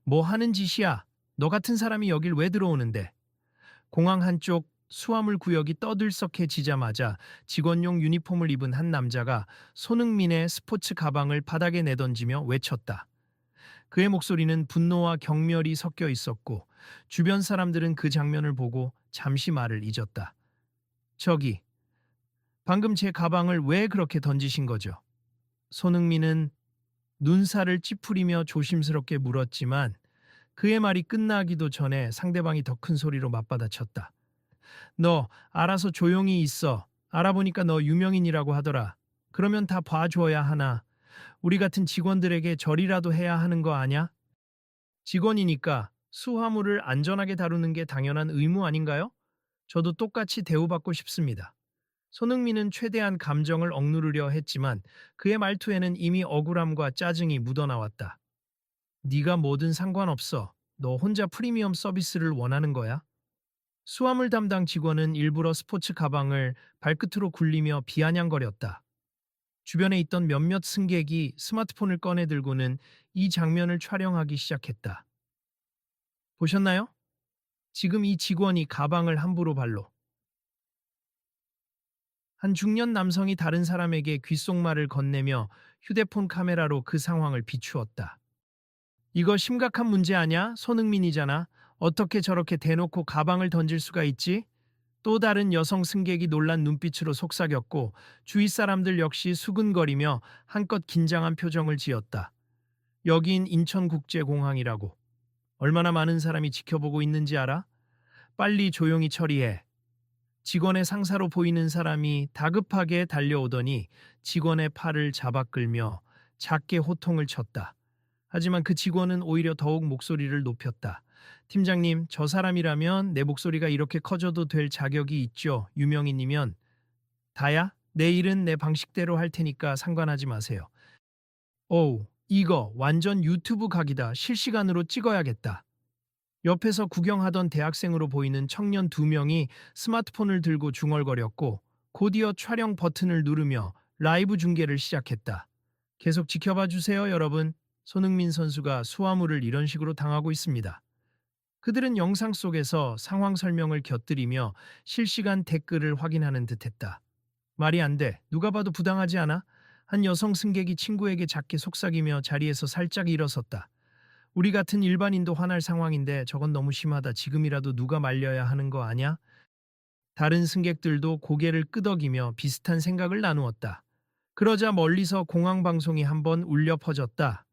뭐 하는 짓이야? 너 같은 사람이 여길 왜 들어오는데? 공항 한쪽 수화물 구역이 떠들썩해지자마자 직원용 유니폼을 입은 한 남자가 손흥민의 스포츠 가방을 바닥에 내던지며 외쳤다. 그의 목소리는 분노와 경멸이 섞여 있었고 주변 사람들은 그 장면을 보고 잠시 말을 잊었다. 저기, 방금 제 가방을 왜 그렇게 던지신 거죠? 손흥민은 눈살을 찌푸리며 조심스럽게 물었지만 그의 말이 끝나기도 전에 상대방이 더 큰 소리로 맞받아쳤다. 너 알아서 조용히 있어. 알아보니까 너 유명인이라고 하더라. 그러면 다 봐줘야 하나. 우리 같은 직원들에게 절이라도 해야 하는 거 아냐? 직원이니까 수화물을 안전하게 다루는 게 당연한 의무 아닌가요? 저도 똑같이 대우받고 싶습니다. 손흥민은 최대한 감정을 억누르려 했지만 그의 말투에는 이미 억울함과 짜증이 묻어나왔다. 네가 뭐든 상관없어. 너 혼자 프리미엄 서비스를 원하는 거야? 수화물 담당 직원은 일부러 스포츠 가방을 발끝으로 굴리며 비아냥거렸다. 주변에 있던 몇몇 승객이 스마트폰을 꺼내 들고는 이 장면을 촬영하기 시작했다. 보셨나요? 지금 이 직원이 가방을 함부로 발로. 한 중년 남성이 다른 사람에게 귓속말을 건네며 휴대폰 카메라로 그 상황을 비추었다. 이거 심각한 문제 아냐? 손흥민이잖아. 어떻게 저렇게 대놓고 가방을 던질 수가 있지? 또 다른 여성 승객이 놀란 눈빛으로 속삭였고 주위 사람들 역시 수근거리며 한껏 긴장한 표정을 지었다. 여긴 인천국제공항이라고. 얼마나 많은 사람이 지켜보고 있는지 알아? 빨리 조용히 처리해. 직원의 상사로 보이는 사람이 다급하게 달려오더니 직원의 팔을 잡아 끌며 작게 호통을 쳤다. 하지만 그 직원은 오히려 더욱 목소리를 높였다. 팀장님, 저 사람이라면 내 목소리가 이렇게 커져도 될 자격이 있죠. 유명인이면. 다야? 내 일은 내 방식대로 할 테니까 상관하지 마세요. 오우, 이거 완전 유튜브 각이다. 실시간으로 찍어야겠다. 옆에서 구경하던 대학생으로 보이는 청년 두 명이 스마트폰을 들고 중얼거렸고 곧이어 촬영 버튼을 누르며 라이브 중계를 시작했다. 계속 지켜봐 주세요, 여러분. 손흥민 선수가 수화물을 이런 식으로 당하고 있습니다. 그들은 영상 속에서 상황 설명을 곁들이며 실시간 댓글을 확인하는 듯했다. 말이 안 돼. 누가 봐도 부당하지 않아? 한 여성 승객이 친구에게 작게 속삭이며 자리에서 살짝 일어섰다. 우리 같은 일반인도 화날 상황인데 저건 너무 심하다. 지금이라도 누가 말려야 하는 거 아냐? 다른 승객들도 고개를 끄덕이며 비슷한 생각을 나누었다. 그러자 멀리서 공항 방송이 한번 울려 퍼졌다.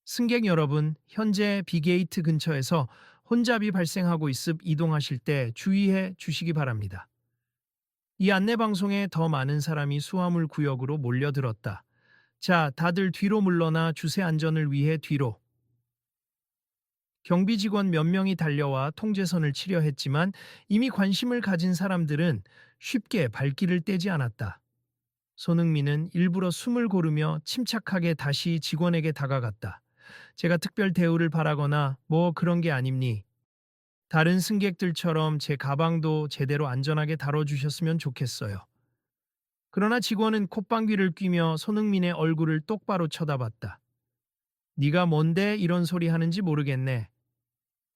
승객 여러분, 현재 비게이트 근처에서 혼잡이 발생하고 있음 이동하실 때 주의해 주시기 바랍니다. 이 안내 방송에 더 많은 사람이 수화물 구역으로 몰려들었다. 자, 다들 뒤로 물러나 주세 안전을 위해 뒤로. 경비 직원 몇 명이 달려와 통제선을 치려 했지만 이미 관심을 가진 사람들은 쉽게 발길을 떼지 않았다. 손흥민은 일부러 숨을 고르며 침착하게 다시 직원에게 다가갔다. 제가 특별 대우를 바라거나 뭐 그런 게 아닙니. 다른 승객들처럼 제 가방도 제대로 안전하게 다뤄주셨으면 좋겠어요. 그러나 직원은 콧방귀를 뀌며 손흥민의 얼굴을 똑바로 쳐다봤다. 네가 뭔데 이런 소리 하는지 모르겠네.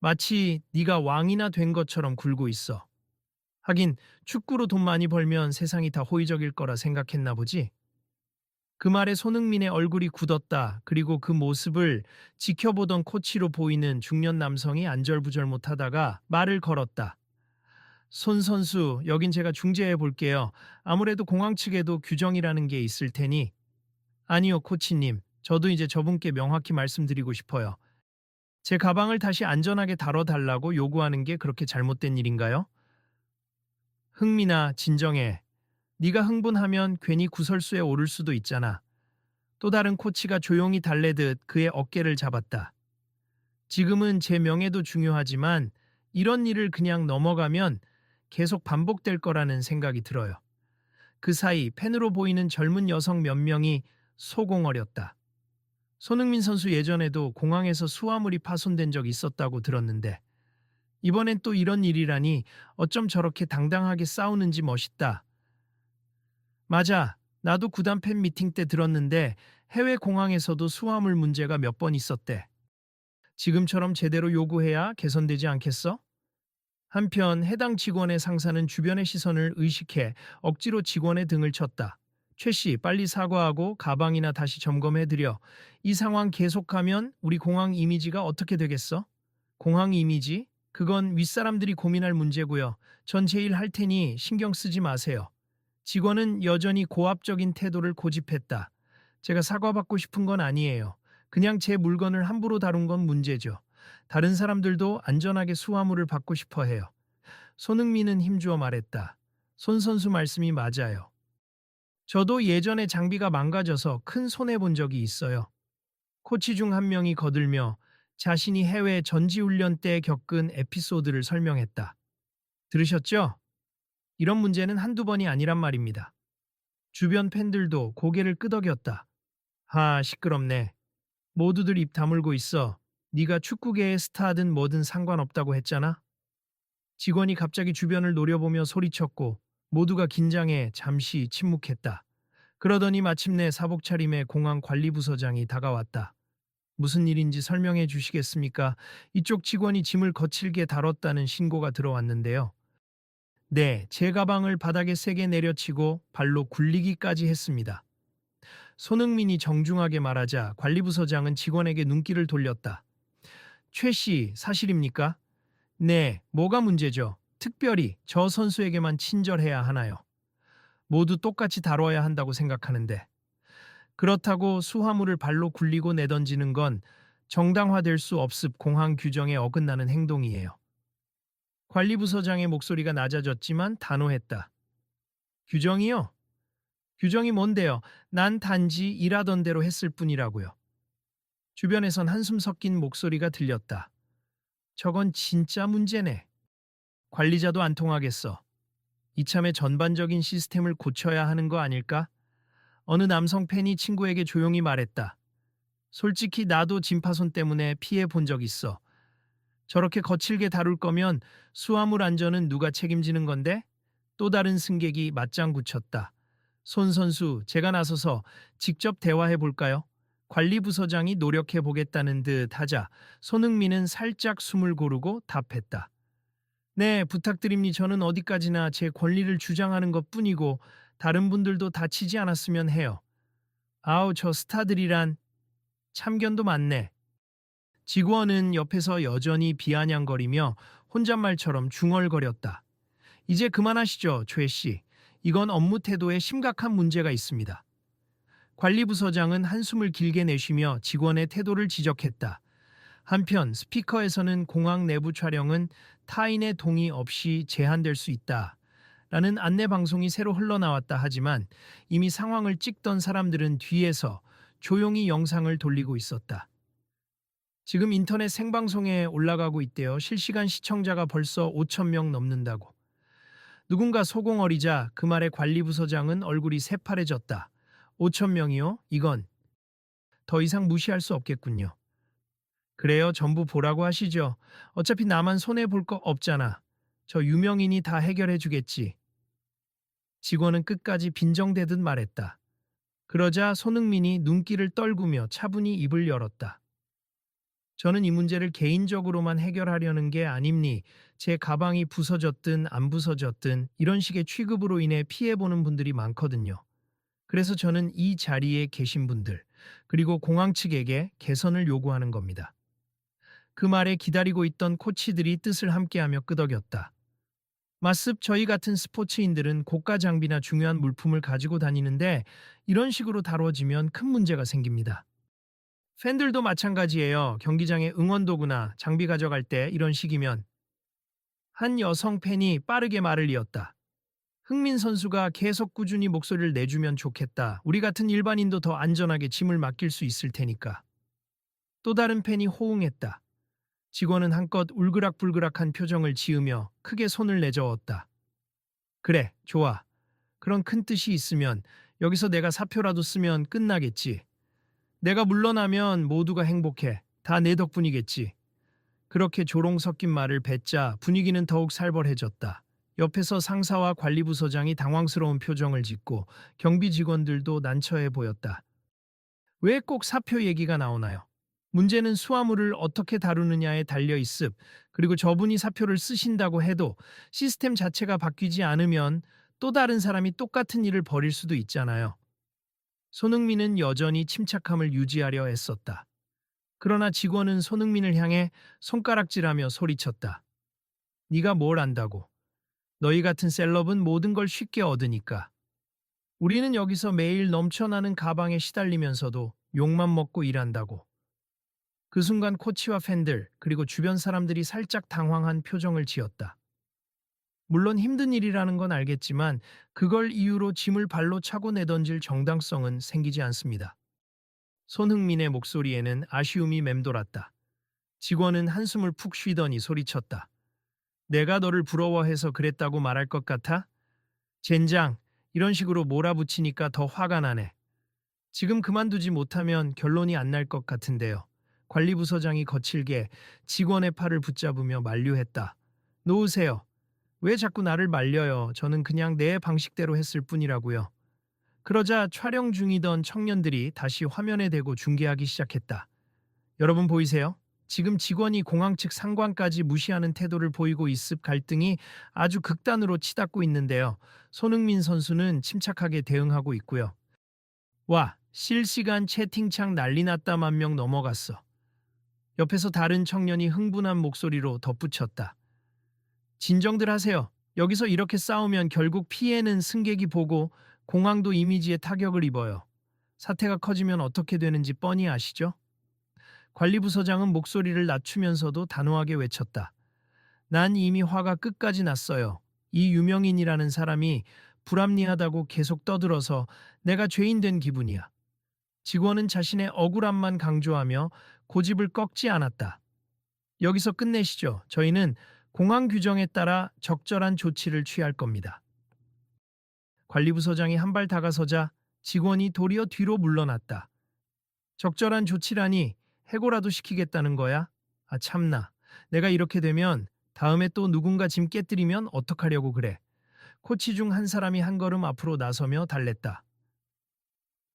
마치 네가 왕이나 된 것처럼 굴고 있어. 하긴 축구로 돈 많이 벌면 세상이 다 호의적일 거라 생각했나 보지. 그 말에 손흥민의 얼굴이 굳었다. 그리고 그 모습을 지켜보던 코치로 보이는 중년 남성이 안절부절 못하다가 말을 걸었다. 손 선수, 여긴 제가 중재해 볼게요. 아무래도 공항 측에도 규정이라는 게 있을 테니. 아니요, 코치님. 저도 이제 저분께 명확히 말씀드리고 싶어요. 제 가방을 다시 안전하게 다뤄달라고 요구하는 게 그렇게 잘못된 일인가요? 흥민아, 진정해. 네가 흥분하면 괜히 구설수에 오를 수도 있잖아. 또 다른 코치가 조용히 달래듯 그의 어깨를 잡았다. 지금은 제 명예도 중요하지만 이런 일을 그냥 넘어가면 계속 반복될 거라는 생각이 들어요. 그 사이 팬으로 보이는 젊은 여성 몇 명이 소공어렸다. 손흥민 선수 예전에도 공항에서 수화물이 파손된 적 있었다고 들었는데 이번엔 또 이런 일이라니 어쩜 저렇게 당당하게 싸우는지 멋있다. 맞아. 나도 구단 팬 미팅 때 들었는데 해외 공항에서도 수화물 문제가 몇 번 있었대. 지금처럼 제대로 요구해야 개선되지 않겠어? 한편 해당 직원의 상사는 주변의 시선을 의식해 억지로 직원의 등을 쳤다. 최 씨, 빨리 사과하고 가방이나 다시 점검해드려. 이 상황 계속하면 우리 공항 이미지가 어떻게 되겠어? 공항 이미지? 그건 윗사람들이 고민할 문제고요. 전 제 일 할 테니 신경 쓰지 마세요. 직원은 여전히 고압적인 태도를 고집했다. 제가 사과받고 싶은 건 아니에요. 그냥 제 물건을 함부로 다룬 건 문제죠. 다른 사람들도 안전하게 수화물을 받고 싶어 해요. 손흥민은 힘주어 말했다. 손 선수 말씀이 맞아요. 저도 예전에 장비가 망가져서 큰 손해 본 적이 있어요. 코치 중 한 명이 거들며 자신이 해외 전지훈련 때 겪은 에피소드를 설명했다. 들으셨죠? 이런 문제는 한두 번이 아니란 말입니다. 주변 팬들도 고개를 끄덕였다. 하, 시끄럽네. 모두들 입 다물고 있어. 네가 축구계의 스타든 뭐든 상관없다고 했잖아. 직원이 갑자기 주변을 노려보며 소리쳤고 모두가 긴장해 잠시 침묵했다. 그러더니 마침내 사복 차림의 공항 관리부서장이 다가왔다. 무슨 일인지 설명해 주시겠습니까? 이쪽 직원이 짐을 거칠게 다뤘다는 신고가 들어왔는데요. 네, 제 가방을 바닥에 세게 내려치고 발로 굴리기까지 했습니다. 손흥민이 정중하게 말하자 관리부서장은 직원에게 눈길을 돌렸다. 최 씨, 사실입니까? 네, 뭐가 문제죠? 특별히 저 선수에게만 친절해야 하나요? 모두 똑같이 다뤄야 한다고 생각하는데. 그렇다고 수화물을 발로 굴리고 내던지는 건 정당화될 수 없습 공항 규정에 어긋나는 행동이에요. 관리부서장의 목소리가 낮아졌지만 단호했다. 규정이요? 규정이 뭔데요? 난 단지 일하던 대로 했을 뿐이라고요. 주변에선 한숨 섞인 목소리가 들렸다. 저건 진짜 문제네. 관리자도 안 통하겠어. 이참에 전반적인 시스템을 고쳐야 하는 거 아닐까? 어느 남성 팬이 친구에게 조용히 말했다. 솔직히 나도 진파손 때문에 피해 본 적 있어. 저렇게 거칠게 다룰 거면 수화물 안전은 누가 책임지는 건데? 또 다른 승객이 맞장 붙였다. 손 선수, 제가 나서서 직접 대화해 볼까요? 관리부서장이 노력해 보겠다는 듯 하자 손흥민은 살짝 숨을 고르고 답했다. 네, 부탁드립니다. 저는 어디까지나 제 권리를 주장하는 것 뿐이고 다른 분들도 다치지 않았으면 해요. 아우, 저 스타들이란 참견도 많네. 직원은 옆에서 여전히 비아냥거리며 혼잣말처럼 중얼거렸다. 이제 그만하시죠, 최 씨. 이건 업무 태도에 심각한 문제가 있습니다. 관리부서장은 한숨을 길게 내쉬며 직원의 태도를 지적했다. 한편 스피커에서는 공항 내부 촬영은 타인의 동의 없이 제한될 수 있다. 라는 안내 방송이 새로 흘러나왔다 하지만 이미 상황을 찍던 사람들은 뒤에서 조용히 영상을 돌리고 있었다. 지금 인터넷 생방송에 올라가고 있대요. 실시간 시청자가 벌써 5천 명 넘는다고. 누군가 소공어리자 그 말에 관리부서장은 얼굴이 새파래졌다. 5천 명이요? 이건 더 이상 무시할 수 없겠군요. 그래요, 전부 보라고 하시죠. 어차피 나만 손해볼 거 없잖아. 저 유명인이 다 해결해 주겠지. 직원은 끝까지 빈정대듯 말했다. 그러자 손흥민이 눈길을 떨구며 차분히 입을 열었다. 저는 이 문제를 개인적으로만 해결하려는 게 아닙니. 제 가방이 부서졌든 안 부서졌든 이런 식의 취급으로 인해 피해보는 분들이 많거든요. 그래서 저는 이 자리에 계신 분들, 그리고 공항 측에게 개선을 요구하는 겁니다. 그 말에 기다리고 있던 코치들이 뜻을 함께하며 끄덕였다. 마습 저희 같은 스포츠인들은 고가 장비나 중요한 물품을 가지고 다니는데 이런 식으로 다뤄지면 큰 문제가 생깁니다. 팬들도 마찬가지예요. 경기장에 응원도구나 장비 가져갈 때 이런 식이면. 한 여성 팬이 빠르게 말을 이었다. 흥민 선수가 계속 꾸준히 목소리를 내주면 좋겠다. 우리 같은 일반인도 더 안전하게 짐을 맡길 수 있을 테니까. 또 다른 팬이 호응했다. 직원은 한껏 울그락불그락한 표정을 지으며 크게 손을 내저었다. 그래, 좋아. 그런 큰 뜻이 있으면 여기서 내가 사표라도 쓰면 끝나겠지. 내가 물러나면 모두가 행복해. 다 내 덕분이겠지. 그렇게 조롱 섞인 말을 뱉자 분위기는 더욱 살벌해졌다. 옆에서 상사와 관리부서장이 당황스러운 표정을 짓고 경비 직원들도 난처해 보였다. 왜 꼭 사표 얘기가 나오나요? 문제는 수화물을 어떻게 다루느냐에 달려 있음. 그리고 저분이 사표를 쓰신다고 해도 시스템 자체가 바뀌지 않으면 또 다른 사람이 똑같은 일을 벌일 수도 있잖아요. 손흥민은 여전히 침착함을 유지하려 애썼다. 그러나 직원은 손흥민을 향해 손가락질하며 소리쳤다. 네가 뭘 안다고. 너희 같은 셀럽은 모든 걸 쉽게 얻으니까. 우리는 여기서 매일 넘쳐나는 가방에 시달리면서도 욕만 먹고 일한다고. 그 순간 코치와 팬들 그리고 주변 사람들이 살짝 당황한 표정을 지었다. 물론 힘든 일이라는 건 알겠지만 그걸 이유로 짐을 발로 차고 내던질 정당성은 생기지 않습니다. 손흥민의 목소리에는 아쉬움이 맴돌았다. 직원은 한숨을 푹 쉬더니 소리쳤다. 내가 너를 부러워해서 그랬다고 말할 것 같아? 젠장, 이런 식으로 몰아붙이니까 더 화가 나네. 지금 그만두지 못하면 결론이 안 날 것 같은데요. 관리부서장이 거칠게 직원의 팔을 붙잡으며 만류했다. 놓으세요. 왜 자꾸 나를 말려요? 저는 그냥 내 방식대로 했을 뿐이라고요. 그러자 촬영 중이던 청년들이 다시 화면에 대고 중계하기 시작했다. 여러분 보이세요? 지금 직원이 공항 측 상관까지 무시하는 태도를 보이고 있음. 갈등이 아주 극단으로 치닫고 있는데요. 손흥민 선수는 침착하게 대응하고 있고요. 와, 실시간 채팅창 난리 났다. 10,000명 넘어갔어. 옆에서 다른 청년이 흥분한 목소리로 덧붙였다. 진정들 하세요. 여기서 이렇게 싸우면 결국 피해는 승객이 보고 공항도 이미지에 타격을 입어요. 사태가 커지면 어떻게 되는지 뻔히 아시죠? 관리부서장은 목소리를 낮추면서도 단호하게 외쳤다. 난 이미 화가 끝까지 났어요. 이 유명인이라는 사람이 불합리하다고 계속 떠들어서 내가 죄인 된 기분이야. 직원은 자신의 억울함만 강조하며 고집을 꺾지 않았다. 여기서 끝내시죠. 저희는 공항 규정에 따라 적절한 조치를 취할 겁니다. 관리부서장이 한 발 다가서자 직원이 도리어 뒤로 물러났다. 적절한 조치라니 해고라도 시키겠다는 거야? 아 참나. 내가 이렇게 되면 다음에 또 누군가 짐 깨뜨리면 어떡하려고 그래. 코치 중 한 사람이 한 걸음 앞으로 나서며 달랬다.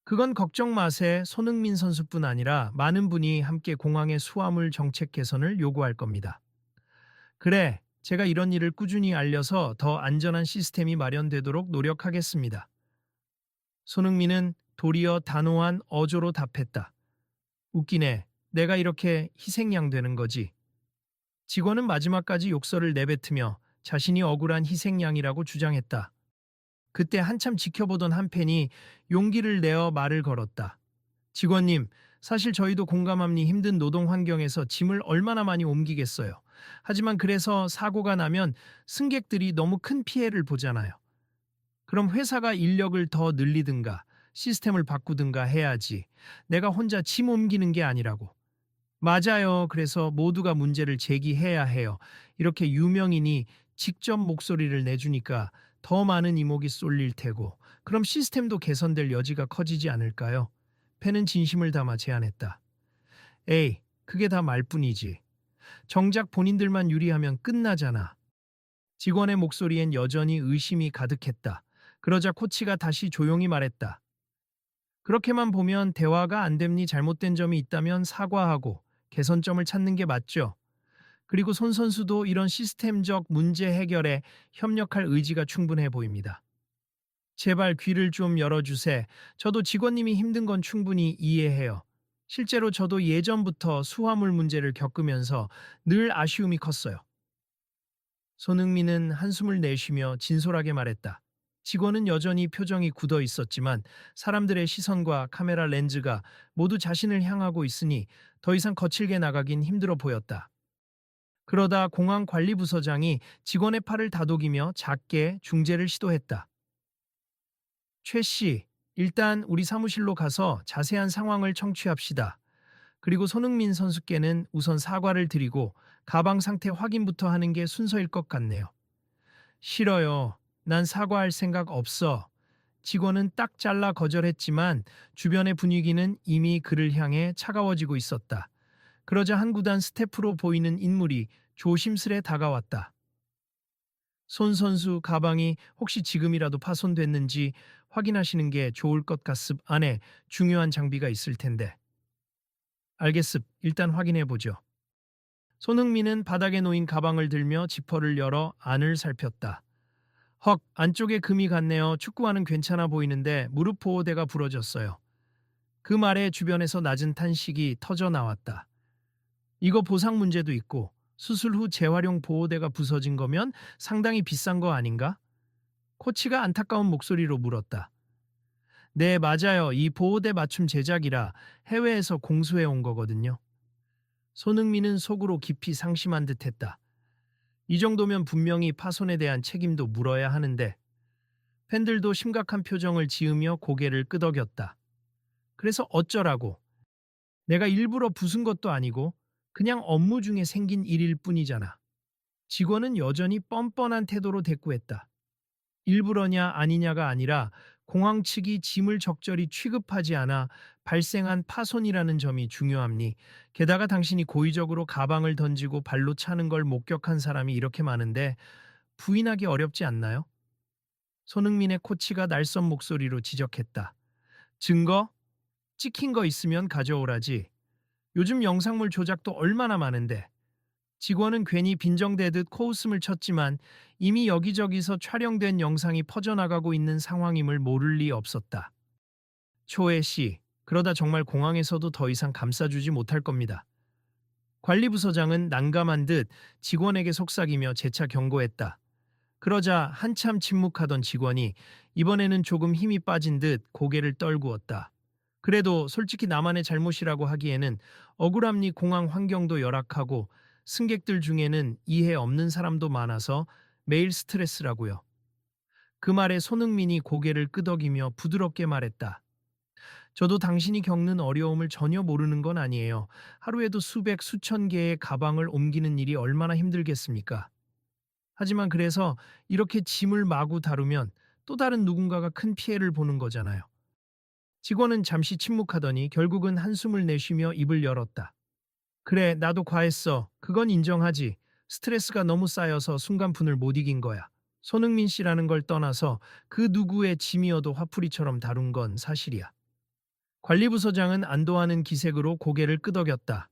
그건 걱정 마세. 손흥민 선수뿐 아니라 많은 분이 함께 공항의 수화물 정책 개선을 요구할 겁니다. 그래, 제가 이런 일을 꾸준히 알려서 더 안전한 시스템이 마련되도록 노력하겠습니다. 손흥민은 도리어 단호한 어조로 답했다. 웃기네. 내가 이렇게 희생양 되는 거지. 직원은 마지막까지 욕설을 내뱉으며 자신이 억울한 희생양이라고 주장했다. 그때 한참 지켜보던 한 팬이 용기를 내어 말을 걸었다. 직원님, 사실 저희도 공감합니. 힘든 노동 환경에서 짐을 얼마나 많이 옮기겠어요. 하지만 그래서 사고가 나면 승객들이 너무 큰 피해를 보잖아요. 그럼 회사가 인력을 더 늘리든가 시스템을 바꾸든가 해야지. 내가 혼자 짐 옮기는 게 아니라고. 맞아요. 그래서 모두가 문제를 제기해야 해요. 이렇게 유명인이 직접 목소리를 내주니까 더 많은 이목이 쏠릴 테고, 그럼 시스템도 개선될 여지가 커지지 않을까요? 팬은 진심을 담아 제안했다. 에이, 그게 다 말뿐이지. 정작 본인들만 유리하면 끝나잖아. 직원의 목소리엔 여전히 의심이 가득했다. 그러자 코치가 다시 조용히 말했다. 그렇게만 보면 대화가 안 됩니. 잘못된 점이 있다면 사과하고 개선점을 찾는 게 맞죠. 그리고 손 선수도 이런 시스템적 문제 해결에 협력할 의지가 충분해 보입니다. 제발 귀를 좀 열어주세. 저도 직원님이 힘든 건 충분히 이해해요. 실제로 저도 예전부터 수화물 문제를 겪으면서 늘 아쉬움이 컸어요. 손흥민은 한숨을 내쉬며 진솔하게 말했다. 직원은 여전히 표정이 굳어 있었지만 사람들의 시선과 카메라 렌즈가 모두 자신을 향하고 있으니 더 이상 거칠게 나가긴 힘들어 보였다. 그러다 공항 관리부서장이 직원의 팔을 다독이며 작게 중재를 시도했다. 최 씨, 일단 우리 사무실로 가서 자세한 상황을 청취합시다. 그리고 손흥민 선수께는 우선 사과를 드리고 가방 상태 확인부터 하는 게 순서일 것 같네요. 싫어요. 난 사과할 생각 없어. 직원은 딱 잘라 거절했지만 주변의 분위기는 이미 그를 향해 차가워지고 있었다. 그러자 한 구단 스태프로 보이는 인물이 조심스레 다가왔다. 손 선수 가방이 혹시 지금이라도 파손됐는지 확인하시는 게 좋을 것 같습. 안에 중요한 장비가 있을 텐데. 알겠습. 일단 확인해 보죠. 손흥민은 바닥에 놓인 가방을 들며 지퍼를 열어 안을 살폈다. 헉, 안쪽에 금이 갔네요. 축구화는 괜찮아 보이는데 무릎 보호대가 부러졌어요. 그 말에 주변에서 낮은 탄식이 터져 나왔다. 이거 보상 문제도 있고 수술 후 재활용 보호대가 부서진 거면 상당히 비싼 거 아닌가? 코치가 안타까운 목소리로 물었다. 네, 맞아요. 이 보호대 맞춤 제작이라 해외에서 공수해 온 거거든요. 손흥민은 속으로 깊이 상심한 듯 했다. 이 정도면 분명히 파손에 대한 책임도 물어야 하는데 팬들도 심각한 표정을 지으며 고개를 끄덕였다. 그래서 어쩌라고? 내가 일부러 부순 것도 아니고 그냥 업무 중에 생긴 일일 뿐이잖아. 직원은 여전히 뻔뻔한 태도로 대꾸했다. 일부러냐 아니냐가 아니라 공항 측이 짐을 적절히 취급하지 않아 발생한 파손이라는 점이 중요합니. 게다가 당신이 고의적으로 가방을 던지고 발로 차는 걸 목격한 사람이 이렇게 많은데 부인하기 어렵지 않나요? 손흥민의 코치가 날선 목소리로 지적했다. 증거? 찍힌 거 있으면 가져오라지. 요즘 영상물 조작도 얼마나 많은데. 직원은 괜히 빈정대듯 코웃음을 쳤지만 이미 여기저기서 촬영된 영상이 퍼져나가고 있는 상황임을 모를 리 없었다. 초혜 씨, 그러다 정말 공항에서도 더 이상 감싸주지 못할 겁니다. 관리부서장은 난감한 듯 직원에게 속삭이며 재차 경고했다. 그러자 한참 침묵하던 직원이 이번에는 조금 힘이 빠진 듯 고개를 떨구었다. 그래도 솔직히 나만의 잘못이라고 하기에는 억울함니 공항 환경도 열악하고 승객들 중에는 이해 없는 사람도 많아서 매일 스트레스라고요. 그 말에 손흥민이 고개를 끄덕이며 부드럽게 말했다. 저도 당신이 겪는 어려움을 전혀 모르는 건 아니에요. 하루에도 수백, 수천 개의 가방을 옮기는 일이 얼마나 힘들겠습니까? 하지만 그래서 이렇게 짐을 마구 다루면 또 다른 누군가가 큰 피해를 보는 거잖아요. 직원은 잠시 침묵하더니 결국은 한숨을 내쉬며 입을 열었다. 그래, 나도 과했어. 그건 인정하지. 스트레스가 너무 쌓여서 순간분을 못 이긴 거야. 손흥민 씨라는 걸 떠나서 그 누구의 짐이어도 화풀이처럼 다룬 건 사실이야. 관리부서장은 안도하는 기색으로 고개를 끄덕였다.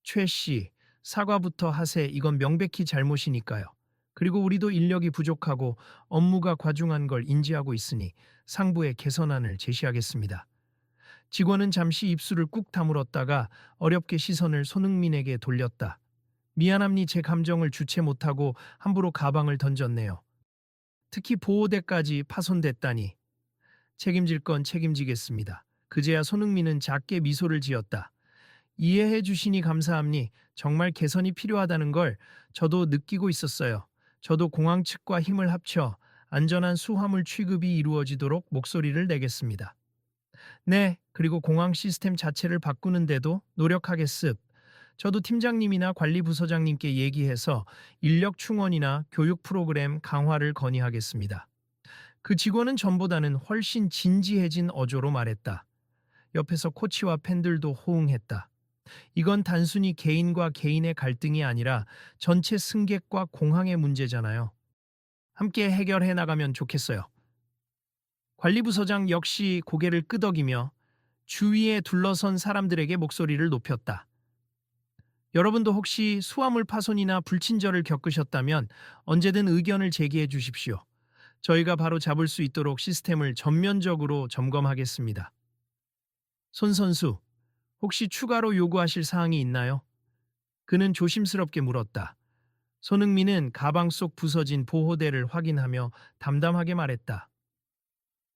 최 씨, 사과부터 하세. 이건 명백히 잘못이니까요. 그리고 우리도 인력이 부족하고 업무가 과중한 걸 인지하고 있으니 상부에 개선안을 제시하겠습니다. 직원은 잠시 입술을 꾹 다물었다가 어렵게 시선을 손흥민에게 돌렸다. 미안합니 제 감정을 주체 못하고 함부로 가방을 던졌네요. 특히 보호대까지 파손됐다니. 책임질 건 책임지겠습니다. 그제야 손흥민은 작게 미소를 지었다. 이해해 주시니 감사합니. 정말 개선이 필요하다는 걸 저도 느끼고 있었어요. 저도 공항 측과 힘을 합쳐 안전한 수화물 취급이 이루어지도록 목소리를 내겠습니다. 네, 그리고 공항 시스템 자체를 바꾸는데도 노력하겠습. 저도 팀장님이나 관리부서장님께 얘기해서 인력 충원이나 교육 프로그램 강화를 건의하겠습니다. 그 직원은 전보다는 훨씬 진지해진 어조로 말했다. 옆에서 코치와 팬들도 호응했다. 이건 단순히 개인과 개인의 갈등이 아니라 전체 승객과 공항의 문제잖아요. 함께 해결해 나가면 좋겠어요. 관리부서장 역시 고개를 끄덕이며 주위에 둘러선 사람들에게 목소리를 높였다. 여러분도 혹시 수화물 파손이나 불친절을 겪으셨다면 언제든 의견을 제기해 주십시오. 저희가 바로 잡을 수 있도록 시스템을 전면적으로 점검하겠습니다. 손 선수, 혹시 추가로 요구하실 사항이 있나요? 그는 조심스럽게 물었다. 손흥민은 가방 속 부서진 보호대를 확인하며 담담하게 말했다.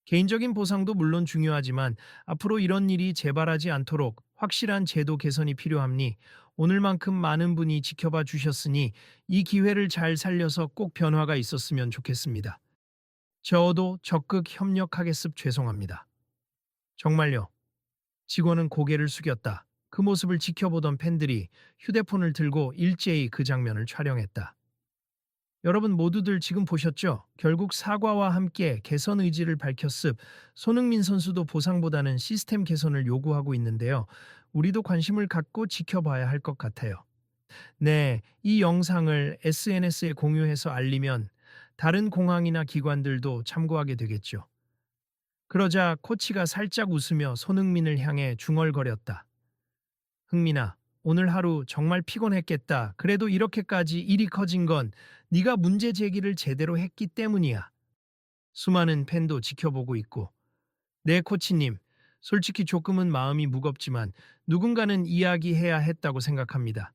개인적인 보상도 물론 중요하지만 앞으로 이런 일이 재발하지 않도록 확실한 제도 개선이 필요합니. 오늘만큼 많은 분이 지켜봐 주셨으니 이 기회를 잘 살려서 꼭 변화가 있었으면 좋겠습니다. 저도 적극 협력하겠습. 죄송합니다. 정말요. 직원은 고개를 숙였다. 그 모습을 지켜보던 팬들이 휴대폰을 들고 일제히 그 장면을 촬영했다. 여러분 모두들 지금 보셨죠? 결국 사과와 함께 개선 의지를 밝혔습. 손흥민 선수도 보상보다는 시스템 개선을 요구하고 있는데요. 우리도 관심을 갖고 지켜봐야 할 것 같아요. 네, 이 영상을 SNS에 공유해서 알리면 다른 공항이나 기관들도 참고하게 되겠죠. 그러자 코치가 살짝 웃으며 손흥민을 향해 중얼거렸다. 흥민아, 오늘 하루 정말 피곤했겠다. 그래도 이렇게까지 일이 커진 건 네가 문제 제기를 제대로 했기 때문이야. 수많은 팬도 지켜보고 있고. 네, 코치님. 솔직히 조금은 마음이 무겁지만 누군가는 이야기해야 했다고 생각합니다.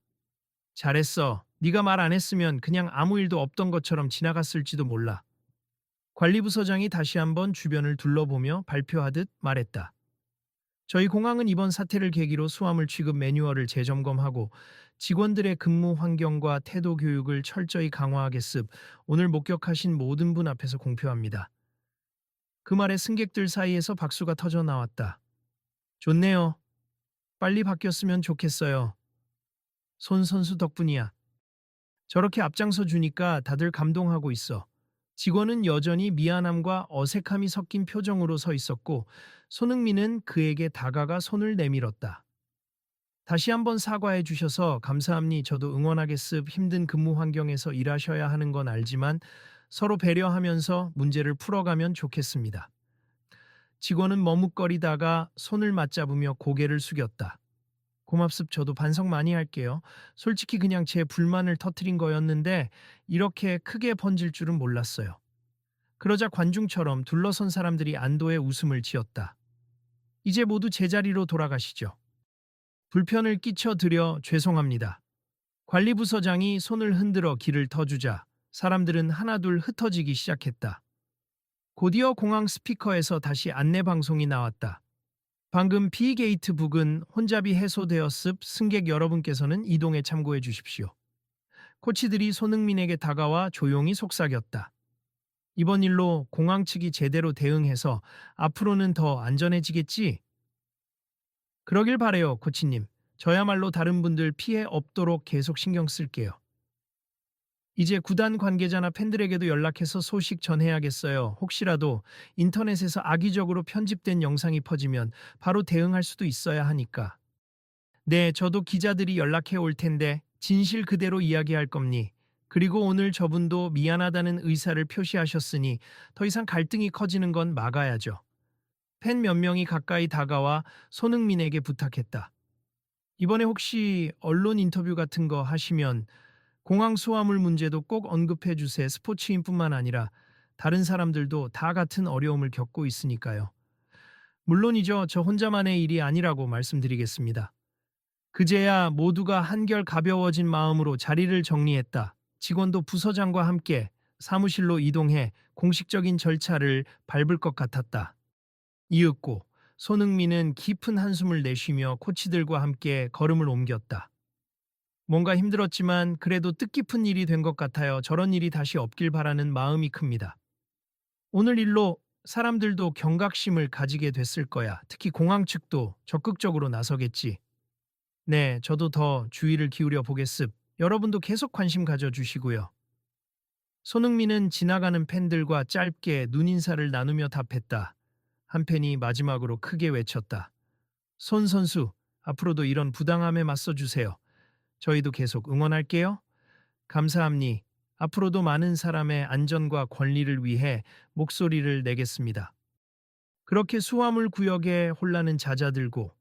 잘했어. 네가 말 안 했으면 그냥 아무 일도 없던 것처럼 지나갔을지도 몰라. 관리부서장이 다시 한번 주변을 둘러보며 발표하듯 말했다. 저희 공항은 이번 사태를 계기로 수화물 취급 매뉴얼을 재점검하고 직원들의 근무 환경과 태도 교육을 철저히 강화하겠습. 오늘 목격하신 모든 분 앞에서 공표합니다. 그 말에 승객들 사이에서 박수가 터져 나왔다. 좋네요. 빨리 바뀌었으면 좋겠어요. 손 선수 덕분이야. 저렇게 앞장서 주니까 다들 감동하고 있어. 직원은 여전히 미안함과 어색함이 섞인 표정으로 서 있었고 손흥민은 그에게 다가가 손을 내밀었다. 다시 한번 사과해 주셔서 감사합니. 저도 응원하겠습. 힘든 근무 환경에서 일하셔야 하는 건 알지만 서로 배려하면서 문제를 풀어가면 좋겠습니다. 직원은 머뭇거리다가 손을 맞잡으며 고개를 숙였다. 고맙습. 저도 반성 많이 할게요. 솔직히 그냥 제 불만을 터뜨린 거였는데 이렇게 크게 번질 줄은 몰랐어요. 그러자 관중처럼 둘러선 사람들이 안도의 웃음을 지었다. 이제 모두 제자리로 돌아가시죠. 불편을 끼쳐드려 죄송합니다. 관리부서장이 손을 흔들어 길을 터주자 사람들은 하나둘 흩어지기 시작했다. 곧이어 공항 스피커에서 다시 안내 방송이 나왔다. 방금 B게이트 북은 혼잡이 해소되었습. 승객 여러분께서는 이동에 참고해 주십시오. 코치들이 손흥민에게 다가와 조용히 속삭였다. 이번 일로 공항 측이 제대로 대응해서 앞으로는 더 안전해지겠지? 그러길 바래요, 코치님. 저야말로 다른 분들 피해 없도록 계속 신경 쓸게요. 이제 구단 관계자나 팬들에게도 연락해서 소식 전해야겠어요. 혹시라도 인터넷에서 악의적으로 편집된 영상이 퍼지면 바로 대응할 수도 있어야 하니까. 네, 저도 기자들이 연락해 올 텐데 진실 그대로 이야기할 겁니. 그리고 오늘 저분도 미안하다는 의사를 표시하셨으니 더 이상 갈등이 커지는 건 막아야죠. 팬 몇 명이 가까이 다가와 손흥민에게 부탁했다. 이번에 혹시 언론 인터뷰 같은 거 하시면 공항 수화물 문제도 꼭 언급해 주세요. 스포츠인뿐만 아니라 다른 사람들도 다 같은 어려움을 겪고 있으니까요. 물론이죠. 저 혼자만의 일이 아니라고 말씀드리겠습니다. 그제야 모두가 한결 가벼워진 마음으로 자리를 정리했다. 직원도 부서장과 함께 사무실로 이동해 공식적인 절차를 밟을 것 같았다. 이윽고 손흥민은 깊은 한숨을 내쉬며 코치들과 함께 걸음을 옮겼다. 뭔가 힘들었지만 그래도 뜻깊은 일이 된 것 같아요. 저런 일이 다시 없길 바라는 마음이 큽니다. 오늘 일로 사람들도 경각심을 가지게 됐을 거야. 특히 공항 측도 적극적으로 나서겠지. 네, 저도 더 주의를 기울여 보겠습. 여러분도 계속 관심 가져주시고요. 손흥민은 지나가는 팬들과 짧게 눈인사를 나누며 답했다. 한 팬이 마지막으로 크게 외쳤다. 손 선수, 앞으로도 이런 부당함에 맞서주세요. 저희도 계속 응원할게요. 감사합니. 앞으로도 많은 사람의 안전과 권리를 위해 목소리를 내겠습니다. 그렇게 수화물 구역의 혼란은 잦아들고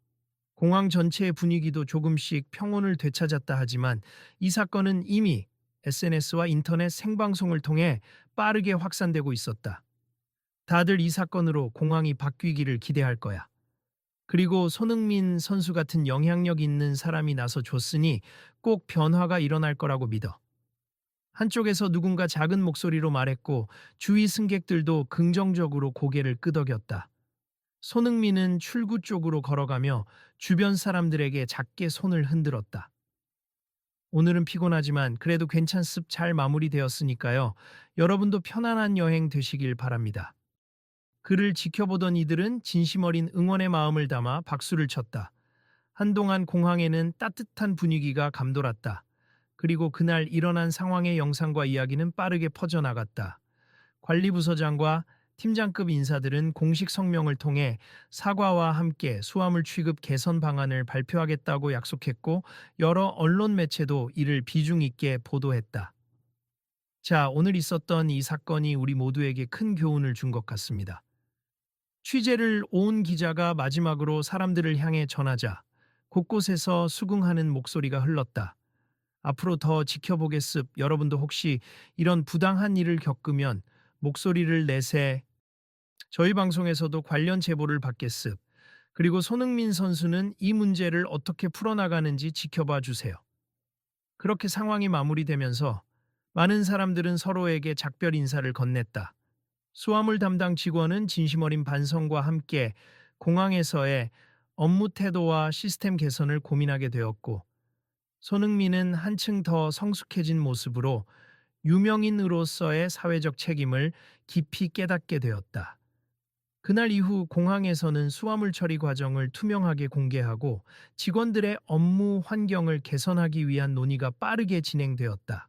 공항 전체의 분위기도 조금씩 평온을 되찾았다 하지만 이 사건은 이미 SNS와 인터넷 생방송을 통해 빠르게 확산되고 있었다. 다들 이 사건으로 공항이 바뀌기를 기대할 거야. 그리고 손흥민 선수 같은 영향력 있는 사람이 나서 줬으니 꼭 변화가 일어날 거라고 믿어. 한쪽에서 누군가 작은 목소리로 말했고 주위 승객들도 긍정적으로 고개를 끄덕였다. 손흥민은 출구 쪽으로 걸어가며 주변 사람들에게 작게 손을 흔들었다. 오늘은 피곤하지만 그래도 괜찮습. 잘 마무리되었으니까요. 여러분도 편안한 여행 되시길 바랍니다. 그를 지켜보던 이들은 진심 어린 응원의 마음을 담아 박수를 쳤다. 한동안 공항에는 따뜻한 분위기가 감돌았다. 그리고 그날 일어난 상황의 영상과 이야기는 빠르게 퍼져나갔다. 관리부서장과 팀장급 인사들은 공식 성명을 통해 사과와 함께 수화물 취급 개선 방안을 발표하겠다고 약속했고 여러 언론 매체도 이를 비중 있게 보도했다. 자, 오늘 있었던 이 사건이 우리 모두에게 큰 교훈을 준 것 같습니다. 취재를 온 기자가 마지막으로 사람들을 향해 전하자 곳곳에서 수긍하는 목소리가 흘렀다. 앞으로 더 지켜보겠습. 여러분도 혹시 이런 부당한 일을 겪으면 목소리를 내세. 저희 방송에서도 관련 제보를 받겠습. 그리고 손흥민 선수는 이 문제를 어떻게 풀어나가는지 지켜봐 주세요. 그렇게 상황이 마무리되면서 많은 사람들은 서로에게 작별 인사를 건넸다. 수화물 담당 직원은 진심 어린 반성과 함께 공항에서의 업무 태도와 시스템 개선을 고민하게 되었고, 손흥민은 한층 더 성숙해진 모습으로 유명인으로서의 사회적 책임을 깊이 깨닫게 되었다. 그날 이후 공항에서는 수화물 처리 과정을 투명하게 공개하고 직원들의 업무 환경을 개선하기 위한 논의가 빠르게 진행되었다.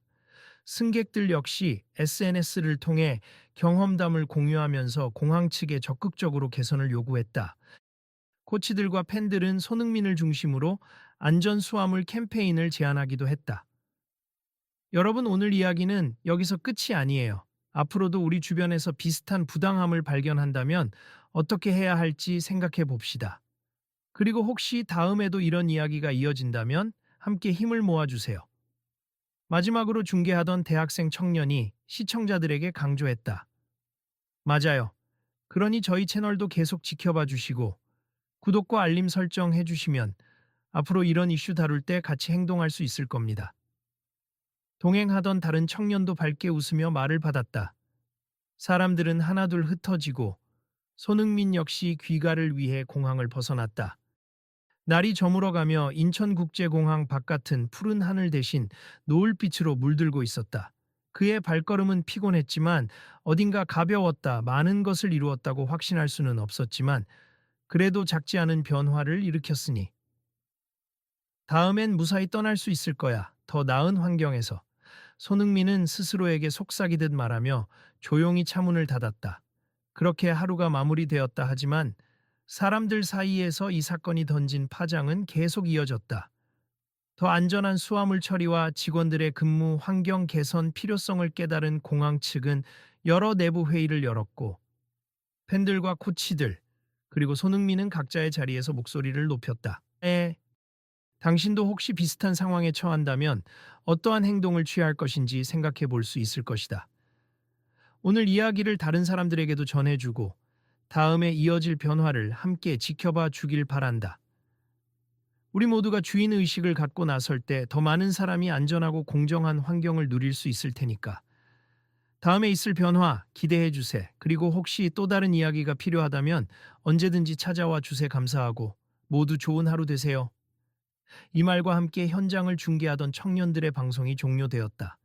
승객들 역시 SNS를 통해 경험담을 공유하면서 공항 측에 적극적으로 개선을 요구했다. 코치들과 팬들은 손흥민을 중심으로 안전 수화물 캠페인을 제안하기도 했다. 여러분, 오늘 이야기는 여기서 끝이 아니에요. 앞으로도 우리 주변에서 비슷한 부당함을 발견한다면 어떻게 해야 할지 생각해 봅시다. 그리고 혹시 다음에도 이런 이야기가 이어진다면 함께 힘을 모아주세요. 마지막으로 중계하던 대학생 청년이 시청자들에게 강조했다. 맞아요. 그러니 저희 채널도 계속 지켜봐 주시고 구독과 알림 설정 해주시면 앞으로 이런 이슈 다룰 때 같이 행동할 수 있을 겁니다. 동행하던 다른 청년도 밝게 웃으며 말을 받았다. 사람들은 하나둘 흩어지고 손흥민 역시 귀가를 위해 공항을 벗어났다. 날이 저물어가며 인천국제공항 바깥은 푸른 하늘 대신 노을빛으로 물들고 있었다. 그의 발걸음은 피곤했지만 어딘가 가벼웠다. 많은 것을 이루었다고 확신할 수는 없었지만 그래도 작지 않은 변화를 일으켰으니 다음엔 무사히 떠날 수 있을 거야. 더 나은 환경에서. 손흥민은 스스로에게 속삭이듯 말하며 조용히 차문을 닫았다. 그렇게 하루가 마무리되었다 하지만 사람들 사이에서 이 사건이 던진 파장은 계속 이어졌다. 더 안전한 수화물 처리와 직원들의 근무 환경 개선 필요성을 깨달은 공항 측은 여러 내부 회의를 열었고, 팬들과 코치들, 그리고 손흥민은 각자의 자리에서 목소리를 높였다. 당신도 혹시 비슷한 상황에 처한다면 어떠한 행동을 취할 것인지 생각해 볼 수 있을 것이다. 오늘 이야기를 다른 사람들에게도 전해주고 다음에 이어질 변화를 함께 지켜봐 주길 바란다. 우리 모두가 주인의식을 갖고 나설 때 더 많은 사람이 안전하고 공정한 환경을 누릴 수 있을 테니까. 다음에 있을 변화 기대해 주세. 그리고 혹시 또 다른 이야기가 필요하다면 언제든지 찾아와 주세. 감사하고 모두 좋은 하루 되세요. 이 말과 함께 현장을 중계하던 청년들의 방송이 종료되었다.